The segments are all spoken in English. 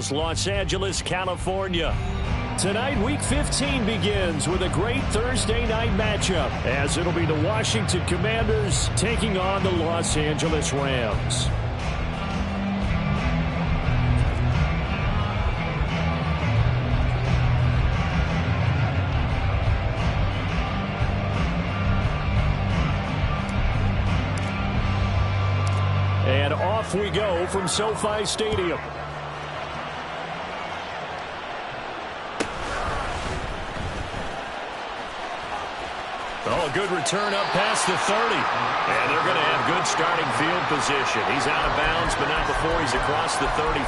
is Los Angeles, California. Tonight, Week 15 begins with a great Thursday night matchup, as it'll be the Washington Commanders taking on the Los Angeles Rams. And off we go from SoFi Stadium. Oh, a good return up past the 30. And they're going to have good starting field position. He's out of bounds, but not before he's across the 35.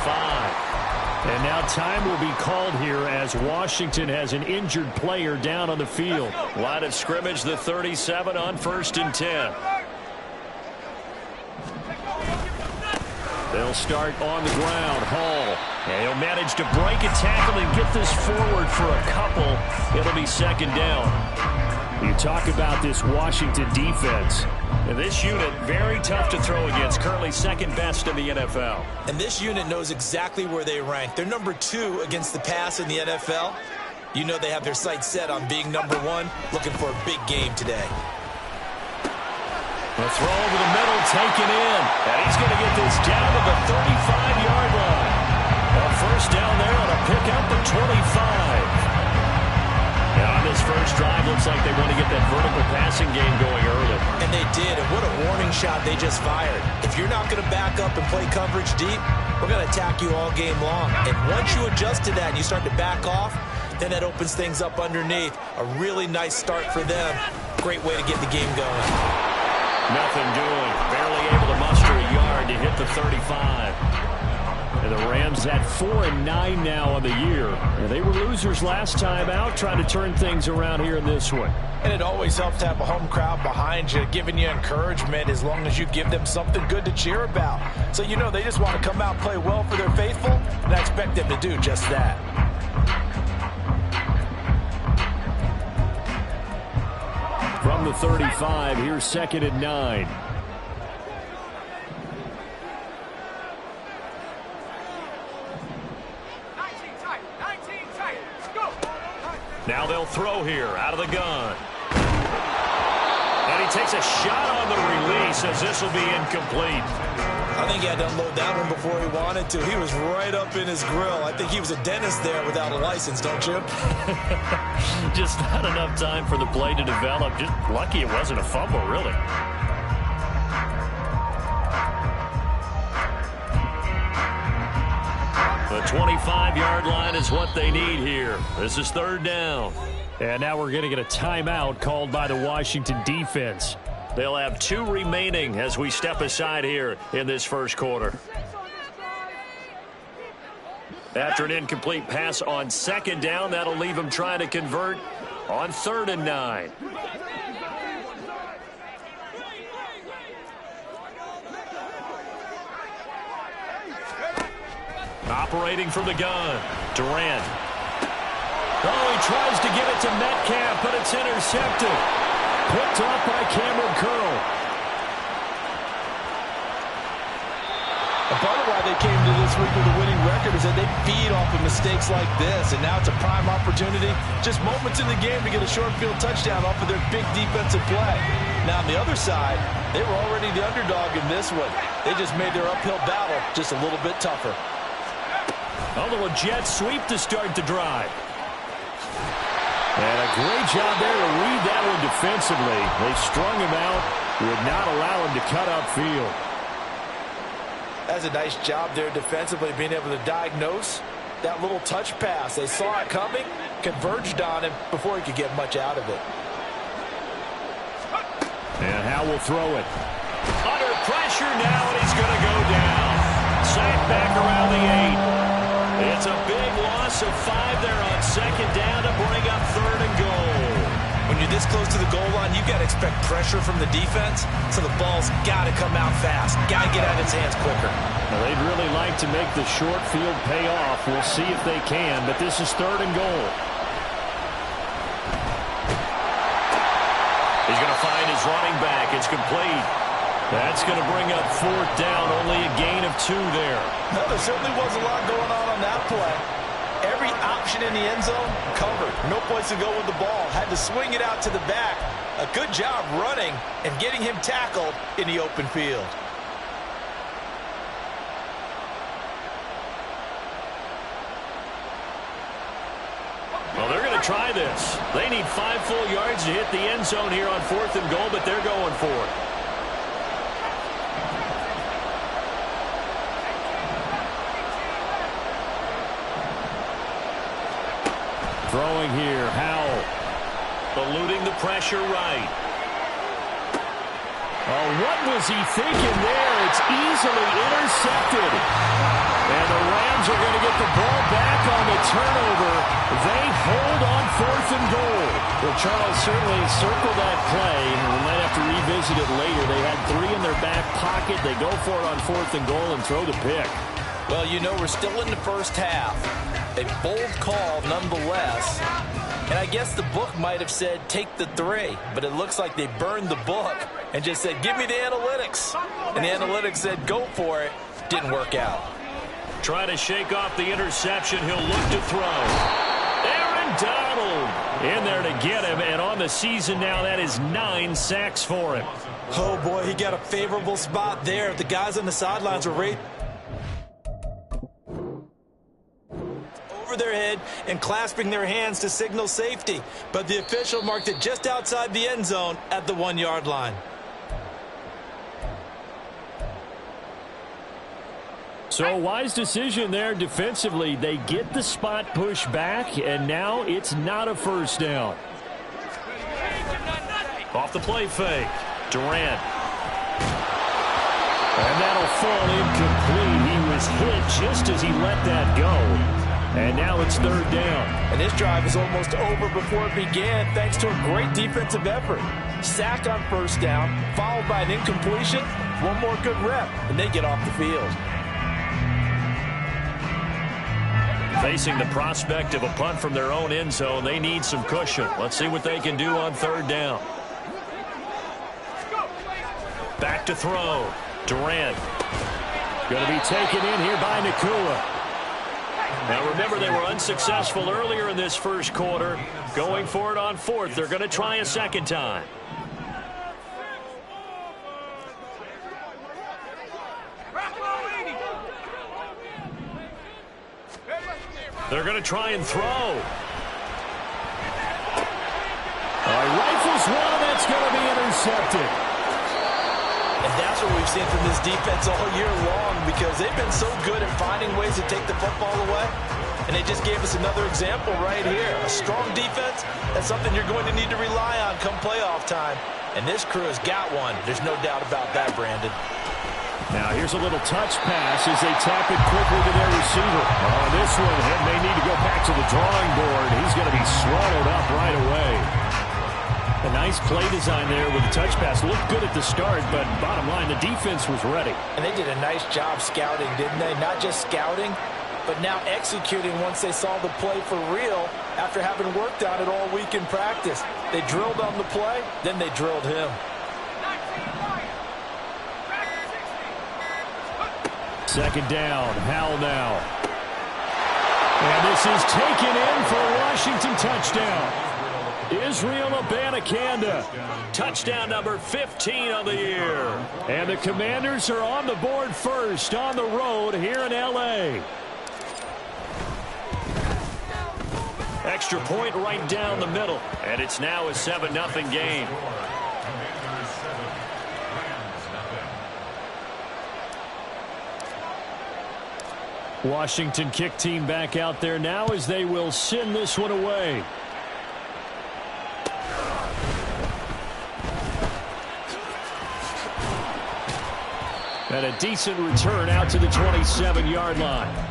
And now time will be called here as Washington has an injured player down on the field. Line of scrimmage, the 37 on 1st and 10. They'll start on the ground. Hall. And he'll manage to break a tackle and get this forward for a couple. It'll be 2nd down. You talk about this Washington defense. And this unit, very tough to throw against. Currently 2nd best in the NFL. And this unit knows exactly where they rank. They're number 2 against the pass in the NFL. You know they have their sights set on being number 1, looking for a big game today. The throw over the middle, taken in. And he's going to get this down to the 35-yard line. A first down there on a pickup at 25. And on this first drive, looks like they want to get that vertical passing game going early. And they did, and what a warning shot they just fired. If you're not going to back up and play coverage deep, we're going to attack you all game long. And once you adjust to that and you start to back off, then that opens things up underneath. A really nice start for them. Great way to get the game going. Nothing doing. Barely able to muster a yard to hit the 35. And the Rams at 4-9 now on the year. And they were losers last time out, trying to turn things around here in this one. And it always helps to have a home crowd behind you, giving you encouragement as long as you give them something good to cheer about. So you know they just want to come out and play well for their faithful, and I expect them to do just that. From the 35, here's 2nd and 9. Now they'll throw here out of the gun. And he takes a shot on the release as this will be incomplete. I think he had to unload that one before he wanted to. He was right up in his grill. I think he was a dentist there without a license, don't you? Just not enough time for the play to develop. Just lucky it wasn't a fumble, really. The 25-yard line is what they need here. This is 3rd down. And now we're going to get a timeout called by the Washington defense. They'll have 2 remaining as we step aside here in this first quarter. After an incomplete pass on 2nd down, that'll leave them trying to convert on 3rd and 9. Operating from the gun, Durant. Oh, he tries to give it to Metcalf, but it's intercepted. Picked off by Cameron Curl. A part of why they came to this week with a winning record is that they feed off of mistakes like this, and now it's a prime opportunity, just moments in the game to get a short field touchdown off of their big defensive play. Now on the other side, they were already the underdog in this one. They just made their uphill battle just a little bit tougher. A little jet sweep to start the drive. And a great job there to read that one defensively. They strung him out, would not allow him to cut upfield. That's a nice job there defensively, being able to diagnose that little touch pass. They saw it coming, converged on him before he could get much out of it. And Howe will throw it. Under pressure now, and he's going to go down. Sacked back around the 8. It's a big loss of 5 there on 2nd down to bring up 3rd and goal. When you're this close to the goal line, you've got to expect pressure from the defense, so the ball's got to come out fast. Got to get out of his hands quicker. Well, they'd really like to make the short field pay off. We'll see if they can, but this is 3rd and goal. He's going to find his running back. It's complete. That's going to bring up 4th down, only a gain of 2 there. No, there certainly was a lot going on that play. Every option in the end zone covered. No place to go with the ball. Had to swing it out to the back. A good job running and getting him tackled in the open field. Well, they're going to try this. They need 5 full yards to hit the end zone here on 4th and goal, but they're going for it. Throwing here, Howell. Eluding the pressure right. Oh, what was he thinking there? It's easily intercepted. And the Rams are going to get the ball back on the turnover. They hold on 4th and goal. Well, Charles, certainly circle that play. We might have to revisit it later. They had 3 in their back pocket. They go for it on 4th and goal and throw the pick. Well, you know, we're still in the first half. A bold call nonetheless. And I guess the book might have said take the 3, but it looks like they burned the book and just said give me the analytics. And the analytics said go for it. Didn't work out. Trying to shake off the interception. He'll look to throw. Aaron Donald in there to get him. And on the season now, that is 9 sacks for him. Oh, boy, he got a favorable spot there. The guys on the sidelines were right over their head and clasping their hands to signal safety. But the official marked it just outside the end zone at the 1-yard line. So a wise decision there defensively. They get the spot pushed back, and now it's not a first down. Off the play fake. Durant. And that'll fall incomplete. He was hit just as he let that go. And now it's 3rd down. And this drive is almost over before it began thanks to a great defensive effort. Sack on 1st down, followed by an incompletion. One more good rep, and they get off the field. Facing the prospect of a punt from their own end zone, they need some cushion. Let's see what they can do on 3rd down. Back to throw. Durant. Going to be taken in here by Nakua. Now remember, they were unsuccessful earlier in this first quarter. Going for it on 4th. They're going to try a second time. They're going to try and throw. Rifles one, that's going to be intercepted. And that's what we've seen from this defense all year long, because they've been so good at finding ways to take the football away. And they just gave us another example right here. A strong defense, that's something you're going to need to rely on come playoff time. And this crew has got one. There's no doubt about that, Brandon. Now here's a little touch pass as they tap it quickly to their receiver. Oh, this one may need to go back to the drawing board. He's going to be swallowed up right away. A nice play design there with the touch pass. Looked good at the start, but bottom line, the defense was ready. And they did a nice job scouting, didn't they? Not just scouting, but now executing once they saw the play for real after having worked on it all week in practice. They drilled on the play, then they drilled him. Second down, Howell now. And this is taken in for a Washington touchdown. Israel Abanikanda, touchdown number 15 of the year. And the Commanders are on the board first on the road here in L.A. Extra point right down the middle. And it's now a 7-0 game. Washington kick team back out there now as they will send this one away. And a decent return out to the 27-yard line.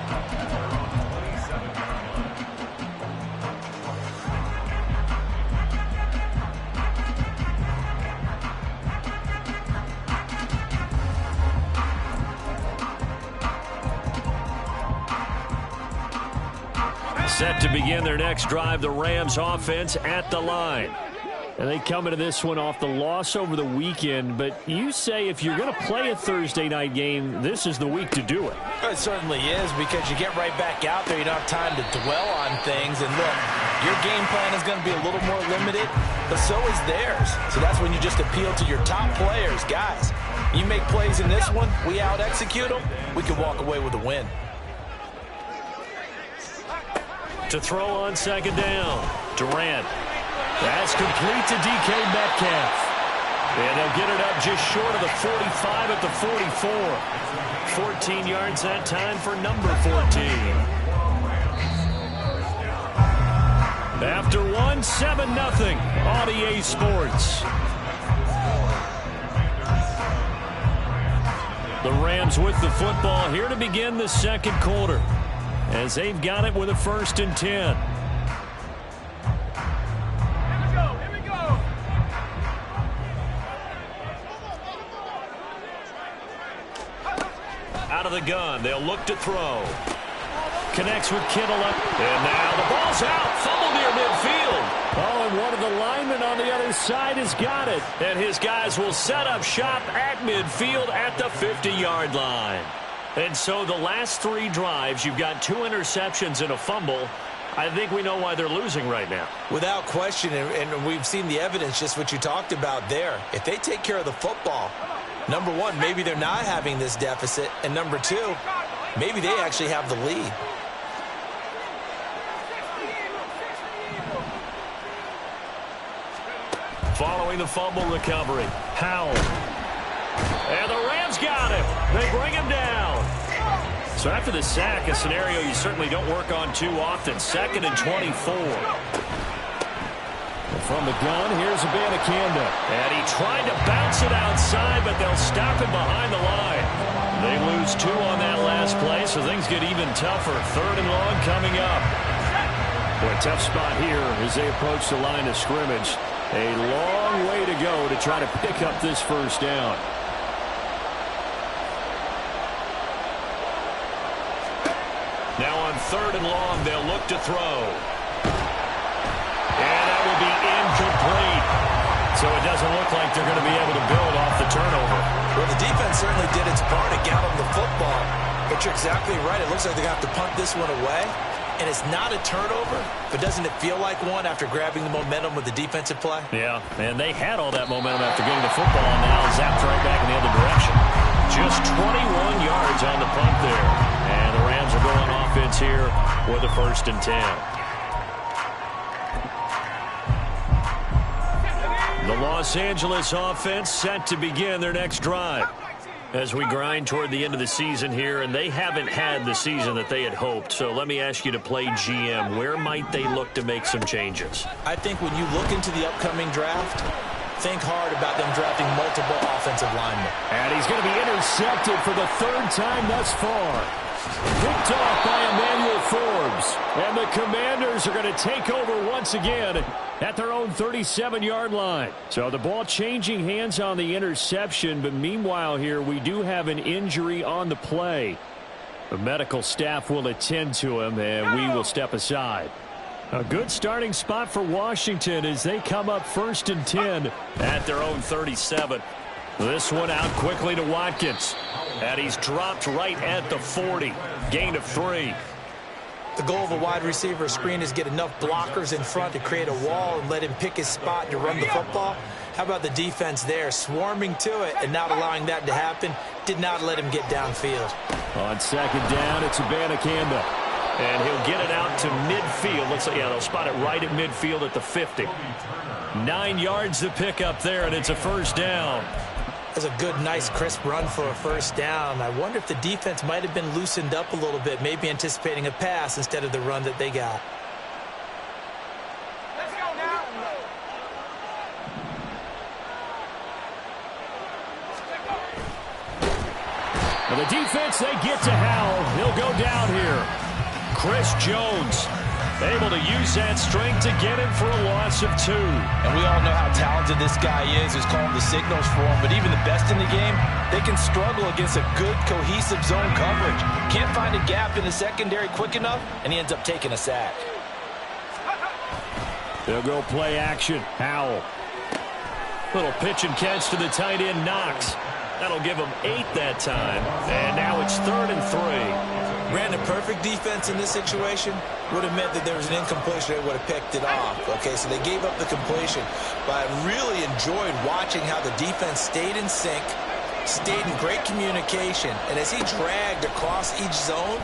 Set to begin their next drive, the Rams offense at the line. And they come into this one off the loss over the weekend, but you say if you're going to play a Thursday night game, this is the week to do it. It certainly is, because you get right back out there. You don't have time to dwell on things. And look, your game plan is going to be a little more limited, but so is theirs. So that's when you just appeal to your top players. Guys, you make plays in this one, we out-execute them, we can walk away with a win. To throw on second down, Durant. That's complete to DK Metcalf. And they'll get it up just short of the 45 at the 44. 14 yards that time for number 14. After one, 7-0 on EA Sports. The Rams with the football here to begin the second quarter, as they've got it with a 1st and 10. Out of the gun, they'll look to throw. Connects with Kittle up. And now the ball's out. Fumble near midfield. Oh, and one of the linemen on the other side has got it. And his guys will set up shop at midfield at the 50-yard line. And so the last 3 drives, you've got 2 interceptions and a fumble. I think we know why they're losing right now. Without question, and we've seen the evidence, just what you talked about there. If they take care of the football, number one, maybe they're not having this deficit. And number 2, maybe they actually have the lead. Following the fumble recovery, Howell. And the Rams got him. They bring him down. So after the sack, a scenario you certainly don't work on too often. 2nd and 24. And from the gun, here's Abanikanda. And he tried to bounce it outside, but they'll stop him behind the line. They lose 2 on that last play, so things get even tougher. 3rd and long coming up. Boy, tough spot here as they approach the line of scrimmage. A long way to go to try to pick up this 1st down. Now on 3rd and long, they'll look to throw. And that will be incomplete. So it doesn't look like they're going to be able to build off the turnover. Well, the defense certainly did its part to get them the football. But you're exactly right. It looks like they're going to have to punt this one away. And it's not a turnover, but doesn't it feel like one after grabbing the momentum with the defensive play? Yeah, and they had all that momentum after getting the football, and now zapped right back in the other direction. Just 21 yards on the punt there. And the Rams are going offense here with a 1st and 10. The Los Angeles offense set to begin their next drive as we grind toward the end of the season here, and they haven't had the season that they had hoped. So let me ask you to play GM. Where might they look to make some changes? I think when you look into the upcoming draft, think hard about them drafting multiple offensive linemen. And he's going to be intercepted for the 3rd time thus far. Picked off by Emmanuel Forbes. And the Commanders are going to take over once again at their own 37-yard line. So the ball changing hands on the interception, but meanwhile here we do have an injury on the play. The medical staff will attend to him, and we will step aside. A good starting spot for Washington as they come up 1st and 10 at their own 37. This one out quickly to Watkins. And he's dropped right at the 40. Gain of 3. The goal of a wide receiver screen is get enough blockers in front to create a wall and let him pick his spot to run the football. How about the defense there, swarming to it and not allowing that to happen? Did not let him get downfield. On 2nd down, it's Abanikanda. And he'll get it out to midfield. Looks like, yeah, they'll spot it right at midfield at the 50. 9 yards to pick up there, and it's a 1st down. That's a good, nice, crisp run for a 1st down. I wonder if the defense might have been loosened up a little bit, maybe anticipating a pass instead of the run that they got. Let's go now. And the defense, they get to Howell. He'll go down here. Chris Jones able to use that strength to get him for a loss of 2. And we all know how talented this guy is, who's calling the signals for him. But even the best in the game, they can struggle against a good, cohesive zone coverage. Can't find a gap in the secondary quick enough, and he ends up taking a sack. They'll go play action. Howell. Little pitch and catch to the tight end, Knox. That'll give him 8 that time. And now it's 3rd and 3. Brandon, perfect defense in this situation would have meant that there was an incompletion. They would have picked it off. Okay, so they gave up the completion. But I really enjoyed watching how the defense stayed in sync, stayed in great communication. And as he dragged across each zone,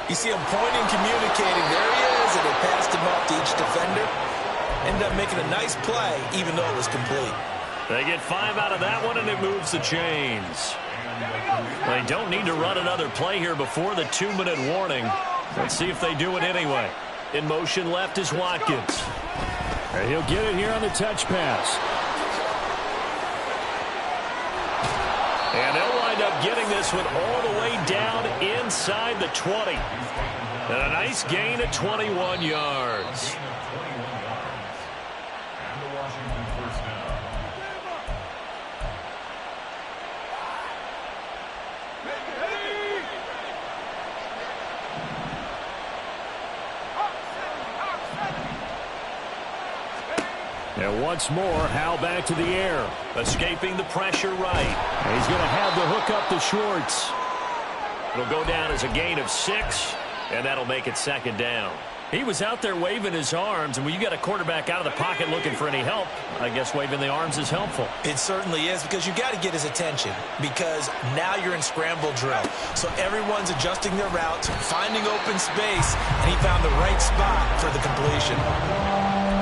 you see him pointing, communicating. There he is, and they passed him off to each defender. Ended up making a nice play, even though it was complete. They get 5 out of that one, and it moves the chains. They don't need to run another play here before the 2-minute warning. Let's see if they do it anyway. In motion left is Watkins. And he'll get it here on the touch pass. And they'll wind up getting this one all the way down inside the 20. And a nice gain of 21 yards. And once more, Howell back to the air. Escaping the pressure right. And he's going to have the hook up to Schwartz. It'll go down as a gain of 6, and that'll make it 2nd down. He was out there waving his arms, and when you got a quarterback out of the pocket looking for any help, I guess waving the arms is helpful. It certainly is, because you got to get his attention, because now you're in scramble drill. So everyone's adjusting their routes, finding open space, and he found the right spot for the completion.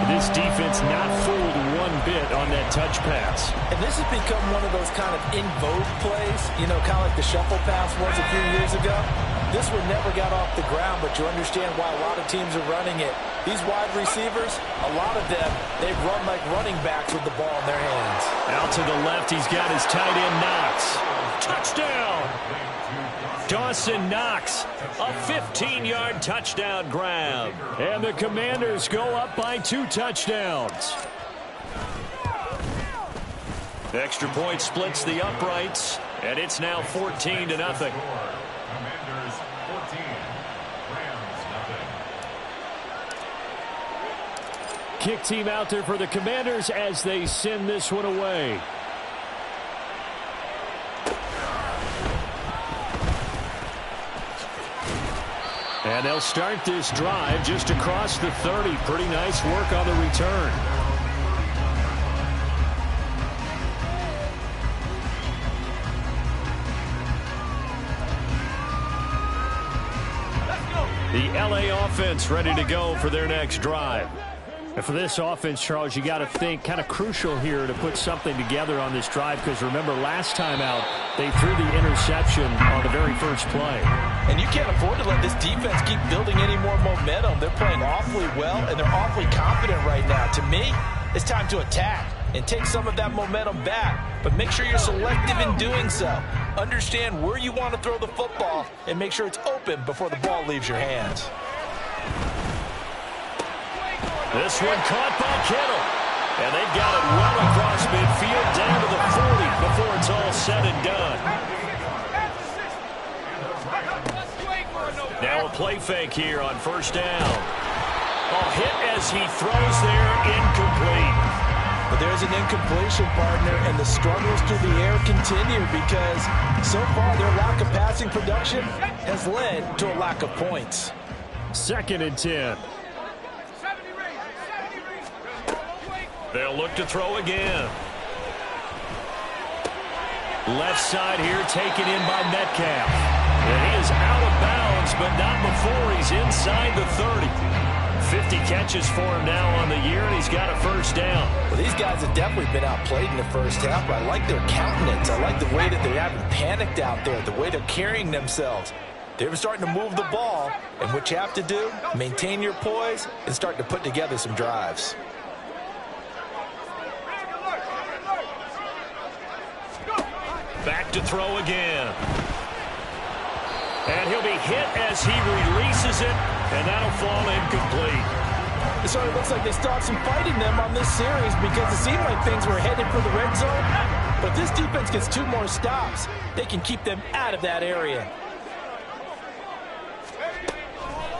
This defense not fooled one bit on that touch pass. And this has become one of those kind of in vogue plays, you know, kind of like the shuffle pass was a few years ago. This one never got off the ground, but you understand why a lot of teams are running it. These wide receivers, a lot of them, they run like running backs with the ball in their hands. Out to the left, he's got his tight end, Knox. Touchdown! Dawson Knox, a 15-yard touchdown grab. And the Commanders go up by 2 touchdowns. The extra point splits the uprights, and it's now 14-0. Commanders 14, Rams nothing. Kick team out there for the Commanders as they send this one away. And they'll start this drive just across the 30. Pretty nice work on the return. The LA offense ready to go for their next drive. And for this offense, Charles, you got to think kind of crucial here to put something together on this drive, because remember last time out they threw the interception on the very first play. And you can't afford to let this defense keep building any more momentum. They're playing awfully well, and they're awfully confident right now. To me, it's time to attack and take some of that momentum back. But make sure you're selective in doing so. Understand where you want to throw the football and make sure it's open before the ball leaves your hands. This one caught by Kittle. And they've got it well across midfield down to the 40 before it's all said and done. Now a play fake here on 1st down. A hit as he throws there, incomplete. But there's an incompletion, partner, and the struggles through the air continue because so far their lack of passing production has led to a lack of points. 2nd and 10. They'll look to throw again. Left side here taken in by Metcalf. And he is out of bounds, but not before he's inside the 30. 50 catches for him now on the year, and he's got a 1st down. Well, these guys have definitely been outplayed in the first half, but I like their countenance. I like the way that they haven't panicked out there, the way they're carrying themselves. They're starting to move the ball, and what you have to do, maintain your poise and start to put together some drives. Back to throw again. And he'll be hit as he releases it, and that'll fall incomplete. It sort of looks like they still have some fight in them on this series because it seemed like things were headed for the red zone. But if this defense gets 2 more stops, they can keep them out of that area.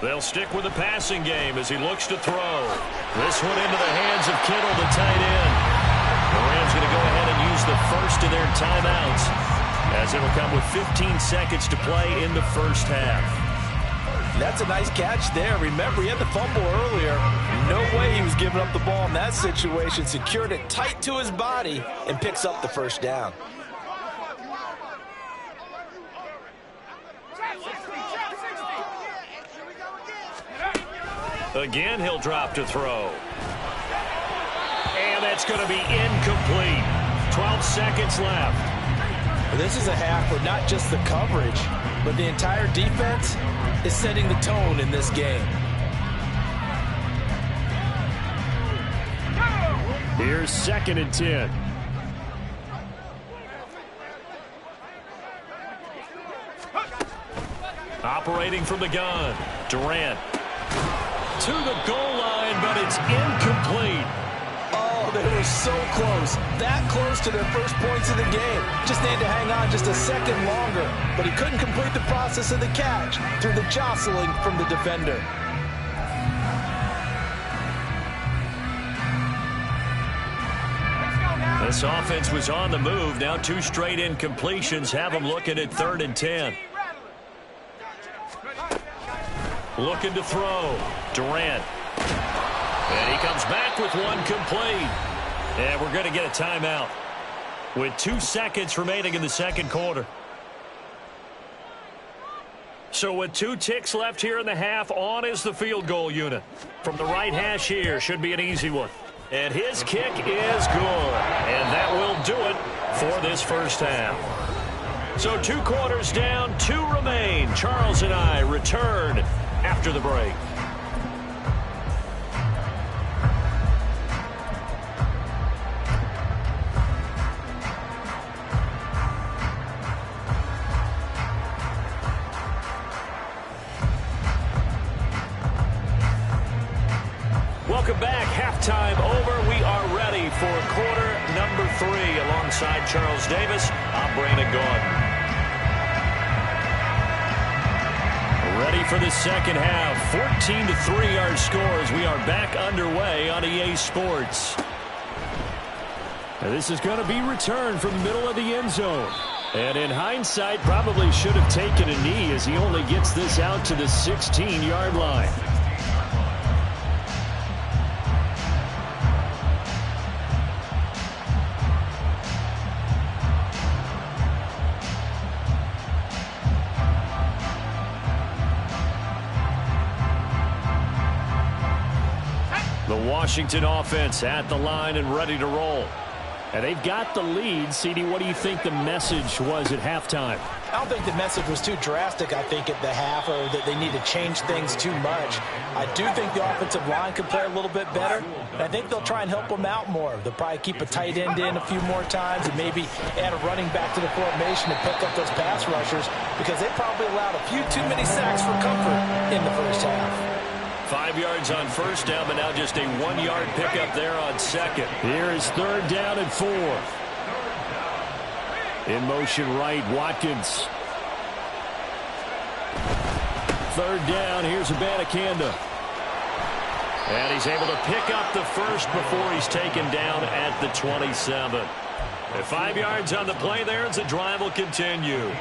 They'll stick with the passing game as he looks to throw. This one into the hands of Kittle, the tight end. The Rams is going to go ahead and use the first of their timeouts, as it will come with 15 seconds to play in the first half. That's a nice catch there. Remember, he had the fumble earlier. No way he was giving up the ball in that situation. Secured it tight to his body and picks up the first down. Again, he'll drop to throw. And that's going to be incomplete. 12 seconds left. This is a half where not just the coverage, but the entire defense is setting the tone in this game. Here's 2nd and 10. Operating from the gun. Durant to the goal line, but it's incomplete. Oh, they were so close. That close to their first points of the game. Just needed to hang on just a second longer. But he couldn't complete the process of the catch through the jostling from the defender. This offense was on the move. Now 2 straight incompletions have them looking at 3rd and 10. Looking to throw. Durant. And he comes back with one complete. And we're going to get a timeout with 2 seconds remaining in the second quarter. So with 2 ticks left here in the half, on is the field goal unit. From the right hash here, should be an easy one. And his kick is good. And that will do it for this first half. So 2 quarters down, 2 remain. Charles and I return after the break. Welcome back. Halftime over. We are ready for quarter number 3. Alongside Charles Davis, I'm Brandon Gaudin. Ready for the second half. 14-3 our scores. We are back underway on EA Sports. Now this is going to be returned from the middle of the end zone. And in hindsight, probably should have taken a knee as he only gets this out to the 16-yard line. The Washington offense at the line and ready to roll. And they've got the lead. CD, what do you think the message was at halftime? I don't think the message was too drastic, I think, at the half, or that they need to change things too much. I do think the offensive line could play a little bit better, and I think they'll try and help them out more. They'll probably keep a tight end in a few more times and maybe add a running back to the formation and pick up those pass rushers, because they probably allowed a few too many sacks for comfort in the first half. 5 yards on first down, but now just a 1-yard pickup there on second. Here is 3rd down and 4. In motion right, Watkins. 3rd down, here's Abanikanda. And he's able to pick up the first before he's taken down at the 27. And 5 yards on the play there as the drive will continue.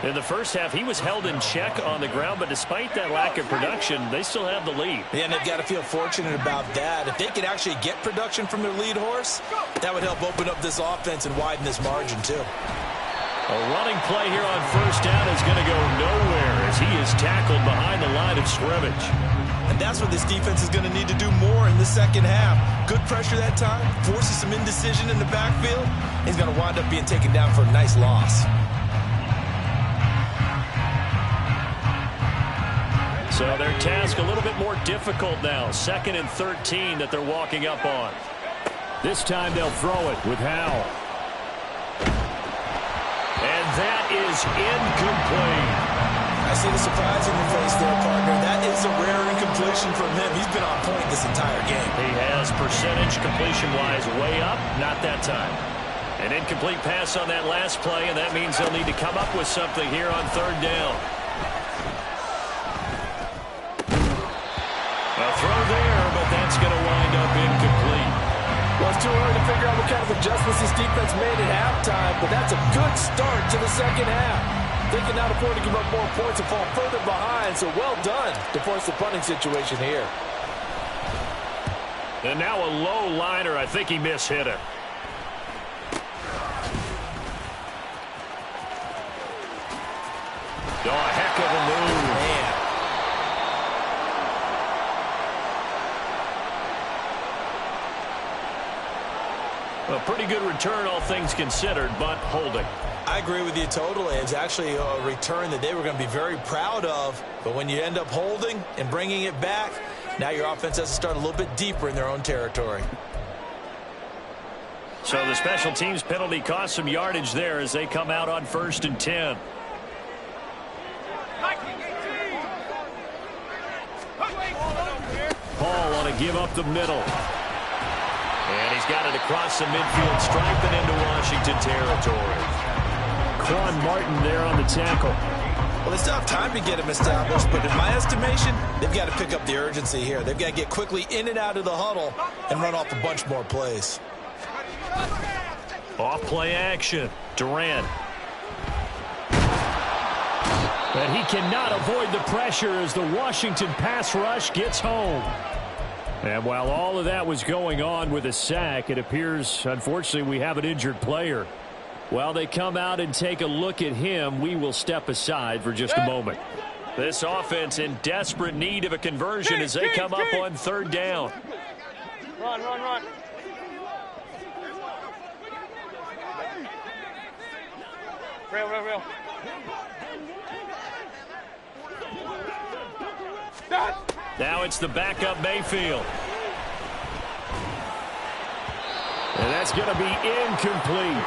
In the first half, he was held in check on the ground, but despite that lack of production, they still have the lead. Yeah, and they've got to feel fortunate about that. If they could actually get production from their lead horse, that would help open up this offense and widen this margin, too. A running play here on first down is going to go nowhere as he is tackled behind the line of scrimmage. And that's what this defense is going to need to do more in the second half. Good pressure that time, forces some indecision in the backfield. He's going to wind up being taken down for a nice loss. So their task a little bit more difficult now. 2nd and 13 that they're walking up on. This time they'll throw it with Howell. And that is incomplete. I see the surprise in your face there, partner. That is a rare incompletion from him. He's been on point this entire game. He has percentage completion-wise way up. Not that time. An incomplete pass on that last play, and that means they'll need to come up with something here on 3rd down. A throw there, but that's going to wind up incomplete. Well, Well, it's too early to figure out what kind of adjustments this defense made at halftime, but that's a good start to the second half. They can now afford to give up more points and fall further behind, so well done to force the punting situation here. And now a low liner. I think he mishit it. Oh, a heck of a move. Man. A pretty good return, all things considered, but holding. I agree with you totally. It's actually a return that they were going to be very proud of. But when you end up holding and bringing it back, now your offense has to start a little bit deeper in their own territory. So the special teams penalty cost some yardage there as they come out on 1st and 10. Paul on a give up the middle. And he's got it across the midfield stripe and into Washington territory. Quan Martin there on the tackle. Well, they still have time to get him established, but in my estimation, they've got to pick up the urgency here. They've got to get quickly in and out of the huddle and run off a bunch more plays. Off play action. Durant. But he cannot avoid the pressure as the Washington pass rush gets home. And while all of that was going on with a sack, it appears, unfortunately, we have an injured player. While they come out and take a look at him, we will step aside for just a moment. This offense in desperate need of a conversion as they come up on 3rd down. Run, run, run. Real. Now it's the backup Mayfield. And that's going to be incomplete.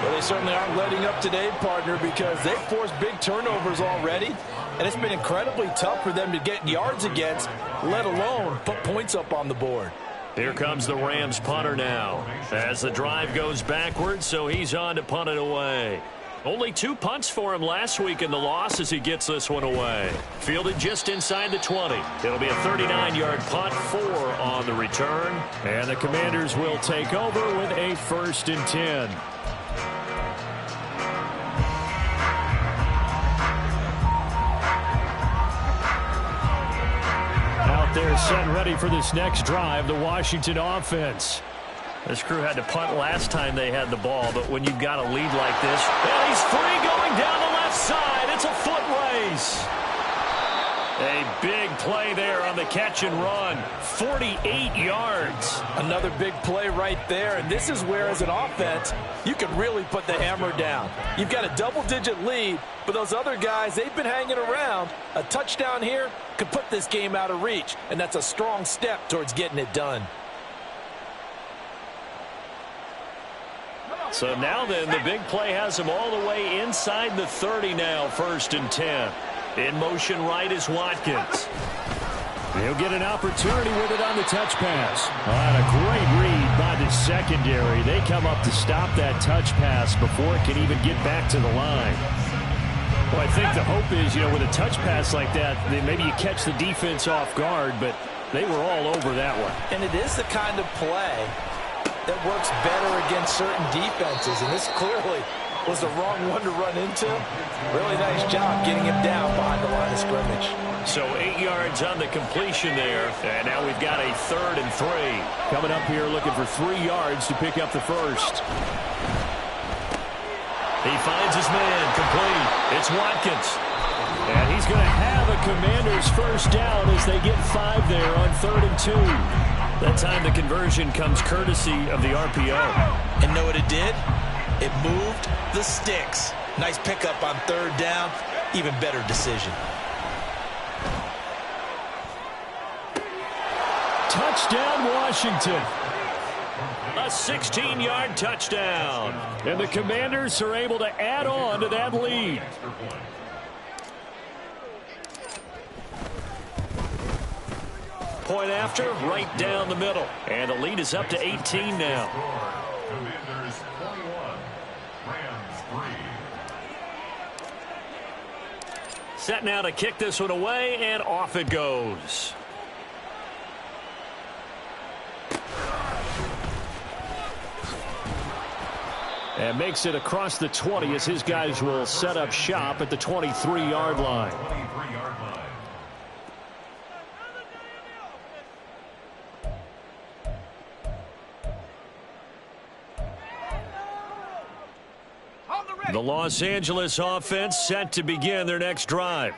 Well, they certainly aren't letting up today, partner, because they've forced big turnovers already, and it's been incredibly tough for them to get yards against, let alone put points up on the board. Here comes the Rams punter now as the drive goes backwards, so he's on to punt it away. Only 2 punts for him last week in the loss as he gets this one away. Fielded just inside the 20. It'll be a 39-yard punt, 4 on the return. And the Commanders will take over with a 1st and 10. Out there set and ready for this next drive, the Washington offense. This crew had to punt last time they had the ball, but when you've got a lead like this, and he's free going down the left side. It's a foot race. A big play there on the catch and run. 48 yards. Another big play right there, and this is where, as an offense, you can really put the hammer down. You've got a double-digit lead, but those other guys, they've been hanging around. A touchdown here could put this game out of reach, and that's a strong step towards getting it done. So now then, the big play has him all the way inside the 30 now, 1st and 10. In motion right is Watkins. He'll get an opportunity with it on the touch pass. And a great read by the secondary. They come up to stop that touch pass before it can even get back to the line. Well, I think the hope is, with a touch pass like that, then maybe you catch the defense off guard, but they were all over that one. And it is the kind of play that works better against certain defenses, and this clearly was the wrong one to run into. Really nice job getting him down behind the line of scrimmage. So 8 yards on the completion there, and now we've got a 3rd and 3. Coming up here looking for 3 yards to pick up the first. He finds his man complete. It's Watkins. And he's going to have a Commanders first down as they get 5 there on 3rd and 2. That time the conversion comes courtesy of the RPO. And know what it did? It moved the sticks. Nice pickup on 3rd down. Even better decision. Touchdown, Washington. A 16-yard touchdown. And the Commanders are able to add on to that lead. Point after, right down the middle. And the lead is up to 18 now. Commanders 21, Rams 3. Set now to kick this one away, and off it goes. And makes it across the 20 as his guys will set up shop at the 23-yard line. 23-yard line. The Los Angeles offense set to begin their next drive.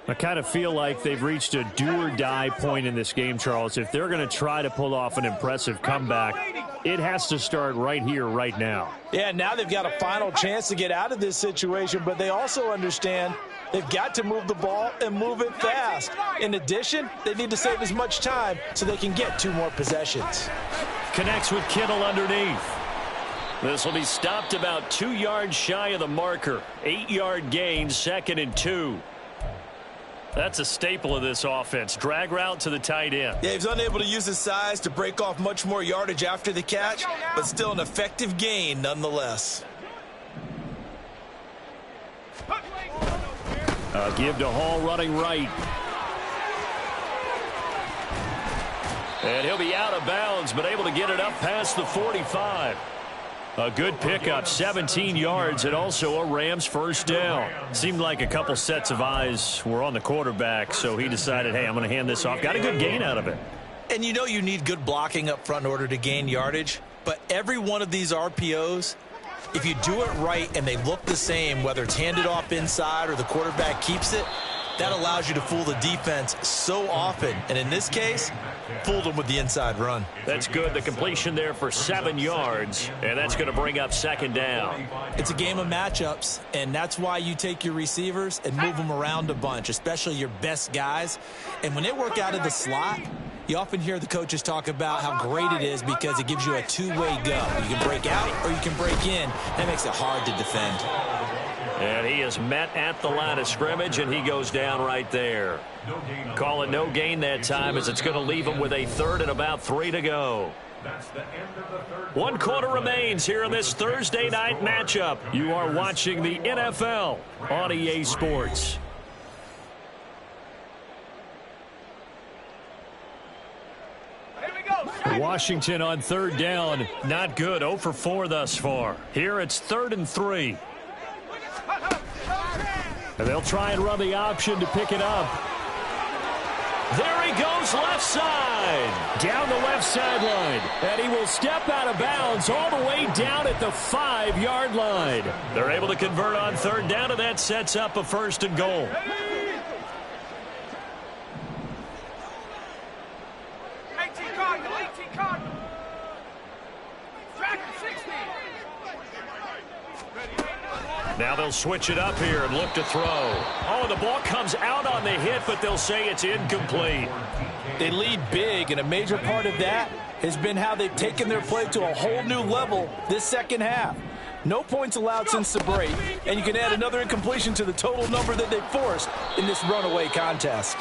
I kind of feel like they've reached a do-or-die point in this game, Charles. If they're going to try to pull off an impressive comeback, it has to start right here, right now. Yeah, now they've got a final chance to get out of this situation, but they also understand they've got to move the ball and move it fast. In addition, they need to save as much time so they can get 2 more possessions. Connects with Kittle underneath. This will be stopped about 2 yards shy of the marker. 8-yard gain, 2nd and 2. That's a staple of this offense. Drag route to the tight end. Yeah, he's unable to use his size to break off much more yardage after the catch, but still an effective gain nonetheless. Give to Hall running right. And he'll be out of bounds, but able to get it up past the 45. A good pickup, 17 yards, and also a Rams first down. Seemed like a couple sets of eyes were on the quarterback, so he decided, hey, I'm going to hand this off. Got a good gain out of it. And you know you need good blocking up front in order to gain yardage, but every one of these RPOs, if you do it right and they look the same, whether it's handed off inside or the quarterback keeps it, that allows you to fool the defense so often. And in this case, fooled them with the inside run. That's good. The completion there for 7 yards, and that's going to bring up 2nd down. It's a game of matchups, and that's why you take your receivers and move them around a bunch, especially your best guys. And when they work out of the slot, you often hear the coaches talk about how great it is because it gives you a two-way go. You can break out or you can break in. That makes it hard to defend. And he is met at the line of scrimmage, and he goes down right there. Call it no gain that time as it's going to leave him with a 3rd and about 3 to go. 1 quarter remains here in this Thursday night matchup. You are watching the NFL on EA Sports. Washington on 3rd down. Not good. 0 for 4 thus far. Here it's 3rd and 3. And they'll try and run the option to pick it up. There he goes left side. Down the left sideline. And he will step out of bounds all the way down at the 5-yard line. They're able to convert on 3rd down, and that sets up a 1st and goal. Now they'll switch it up here and look to throw. Oh, the ball comes out on the hit, but they'll say it's incomplete. They lead big, and a major part of that has been how they've taken their play to a whole new level this second half. No points allowed since the break, and you can add another incompletion to the total number that they forced in this runaway contest.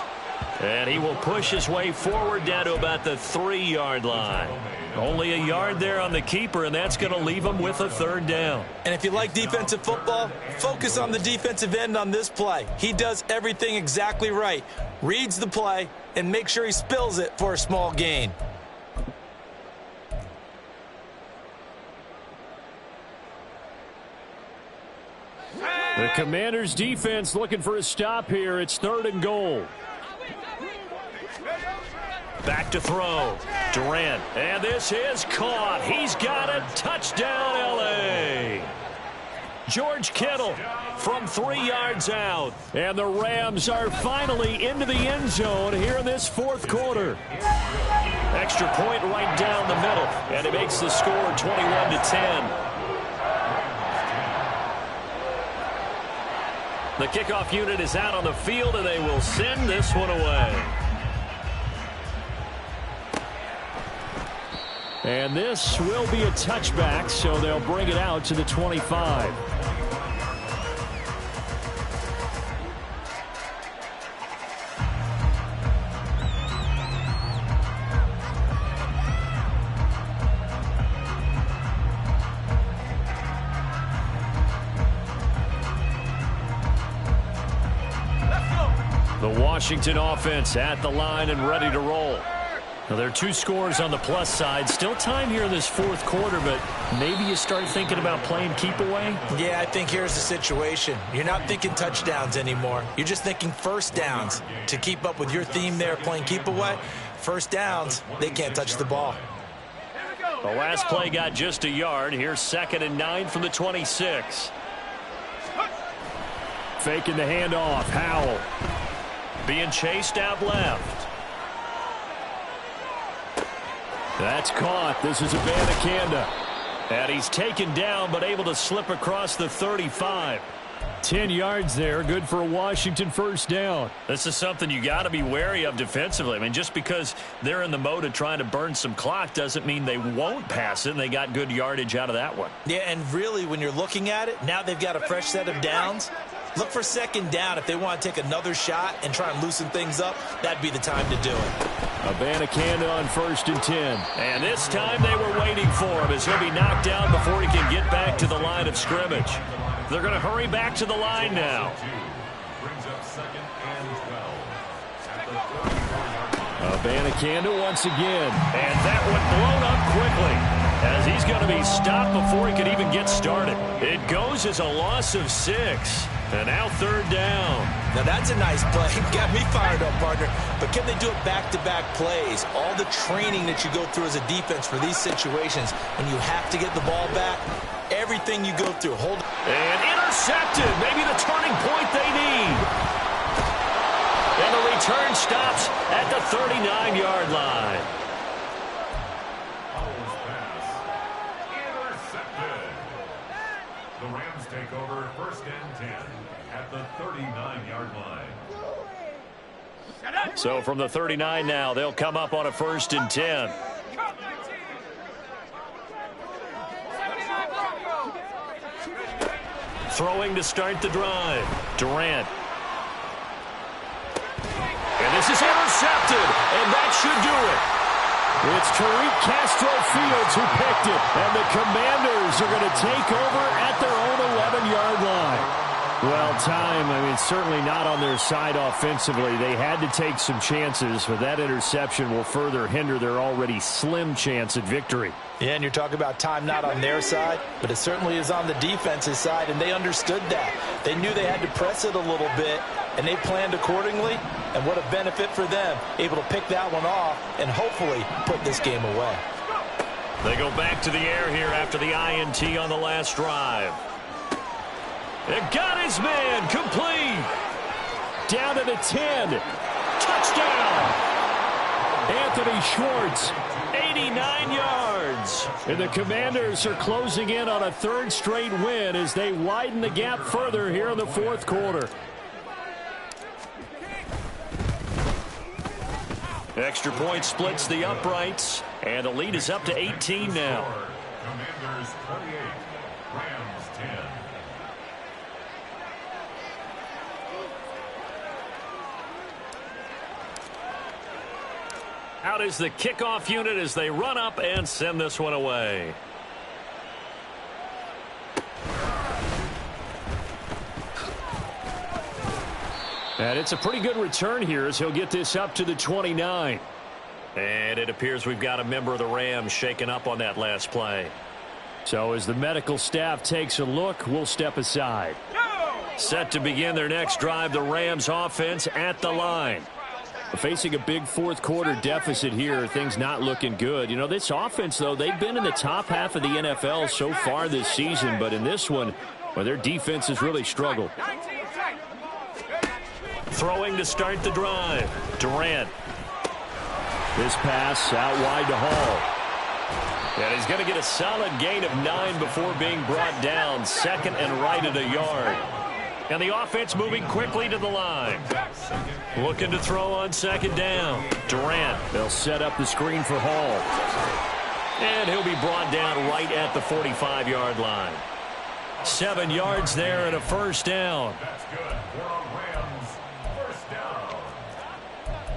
And he will push his way forward down to about the 3-yard line. Only a yard there on the keeper, and that's going to leave him with a 3rd down. And if you like defensive football, focus on the defensive end on this play. He does everything exactly right. Reads the play and make sure he spills it for a small gain. The Commanders' defense looking for a stop here. It's 3rd and goal. Back to throw. Durant. And this is caught. He's got it. Touchdown, L.A. George Kittle from 3 yards out. And the Rams are finally into the end zone here in this 4th quarter. Extra point right down the middle. And it makes the score 21-10. The kickoff unit is out on the field, and they will send this one away. And this will be a touchback, so they'll bring it out to the 25. The Washington offense at the line and ready to roll. Well, there are two scores on the plus side. Still time here in this fourth quarter, but maybe you start thinking about playing keep away? Yeah, I think here's the situation. You're not thinking touchdowns anymore. You're just thinking first downs. To keep up with your theme there, playing keep away, first downs, they can't touch the ball. The last play got just a yard. Here's 2nd and 9 from the 26. Faking the handoff. Howell. Being chased out left. That's caught. This is Abanikanda. And he's taken down, but able to slip across the 35. 10 yards there. Good for a Washington first down. This is something you got to be wary of defensively. I mean, just because they're in the mode of trying to burn some clock doesn't mean they won't pass it, and they got good yardage out of that one. Yeah, and really, when you're looking at it, now they've got a fresh set of downs. Look for 2nd down. If they want to take another shot and try and loosen things up, that'd be the time to do it. Abanikanda on 1st and 10. And this time they were waiting for him as he'll be knocked down before he can get back to the line of scrimmage. They're going to hurry back to the line now. Brings up 2nd and 12. Abanikanda once again. And that one blown up quickly as he's going to be stopped before he could even get started. It goes as a loss of 6. And now 3rd down. Now that's a nice play. Got me fired up, partner. But can they do it back-to-back plays? All the training that you go through as a defense for these situations when you have to get the ball back, everything you go through. Hold. And intercepted. Maybe the turning point they need. And the return stops at the 39-yard line. The Rams take over 1st and 10 at the 39-yard line. So from the 39 now, they'll come up on a 1st and 10. Throwing to start the drive. Durant. And this is intercepted, and that should do it. It's Tariq Castro-Fields who picked it, and the Commanders are going to take over at their own 11-yard line. Well, certainly not on their side offensively. They had to take some chances, but that interception will further hinder their already slim chance at victory. Yeah, and you're talking about time not on their side, but it certainly is on the defense's side, and they understood that. They knew they had to press it a little bit, and they planned accordingly, and what a benefit for them, able to pick that one off and hopefully put this game away. They go back to the air here after the INT on the last drive. It got his man complete. Down to the 10. Touchdown. Anthony Schwartz, 89 yards. And the Commanders are closing in on a third straight win as they widen the gap further here in the fourth quarter. Extra point splits the uprights, and the lead is up to 18 now. Commanders 28, Rams 10. Out is the kickoff unit as they run up and send this one away. And it's a pretty good return here as he'll get this up to the 29. And it appears we've got a member of the Rams shaken up on that last play. So as the medical staff takes a look, we'll step aside. Set to begin their next drive, the Rams offense at the line. Facing a big fourth quarter deficit here, things not looking good. You know, this offense, though, they've been in the top half of the NFL so far this season, but in this one, well, their defense has really struggled. Throwing to start the drive. Durant. This pass out wide to Hall. And he's going to get a solid gain of 9 before being brought down. Second and right at a yard. And the offense moving quickly to the line. Looking to throw on second down. Durant. They'll set up the screen for Hall. And he'll be brought down right at the 45-yard line. 7 yards there and a first down. That's good. We're on Rams.